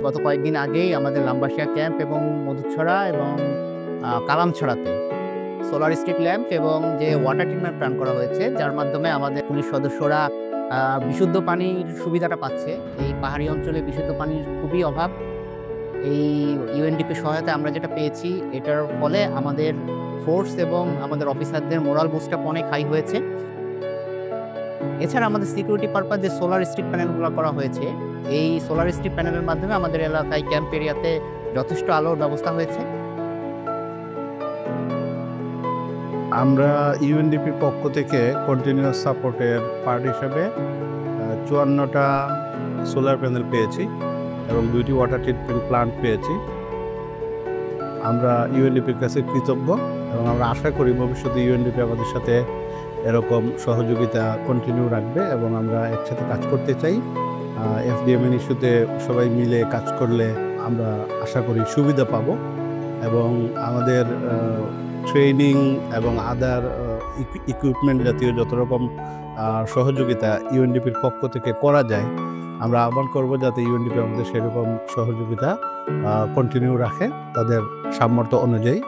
গত কয়েকদিন আগেই আমাদের লাম্বাসিয়া ক্যাম্প এবং মধুছড়া এবং কালামছড়াতে সোলার স্ট্রিট ল্যাম্প এবং যে ওয়াটার ট্রিটমেন্ট প্ল্যান করা হয়েছে, যার মাধ্যমে আমাদের পুলিশ সদস্যরা বিশুদ্ধ পানির সুবিধাটা পাচ্ছে। এই পাহাড়ি অঞ্চলে বিশুদ্ধ পানির খুবই অভাব। এই ইউএনডিপি সহায়তায় আমরা যেটা পেয়েছি, এটার ফলে আমাদের ফোর্স এবং আমাদের অফিসারদের মোরাল বুস্ট আপ অনেক হাই হয়েছে। এছাড়া আমাদের সিকিউরিটি পারপাস যে সোলার স্ট্রিট প্যানেলগুলো করা হয়েছে, এই সোলার স্ট্রিট প্যানেলের মাধ্যমে আমাদের এলাকায় ক্যাম্প এরিয়াতে যথেষ্ট আলোর ব্যবস্থা হয়েছে। আমরা ইউএনডিপির পক্ষ থেকে কন্টিনিউয়াস সাপোর্টের পার্ট হিসেবে 54টা সোলার প্যানেল পেয়েছি এবং 2টি ওয়াটার ট্রিটমেন্ট প্লান্ট পেয়েছি। আমরা ইউএনডিপির কাছে কৃতজ্ঞ এবং আমরা আশা করি ভবিষ্যতে ইউএনডিপি আমাদের সাথে এরকম সহযোগিতা কন্টিনিউ রাখবে এবং আমরা একসাথে কাজ করতে চাই। এফডিএমএন ইস্যুতে সবাই মিলে কাজ করলে আমরা আশা করি সুবিধা পাব এবং আমাদের ট্রেনিং এবং আদার ইকুইপমেন্ট জাতীয় যত রকম সহযোগিতা ইউএনডিপির পক্ষ থেকে করা যায়, আমরা আহ্বান করব যাতে ইউএনডিপি আমাদের সেরকম সহযোগিতা কন্টিনিউ রাখে তাদের সামর্থ্য অনুযায়ী।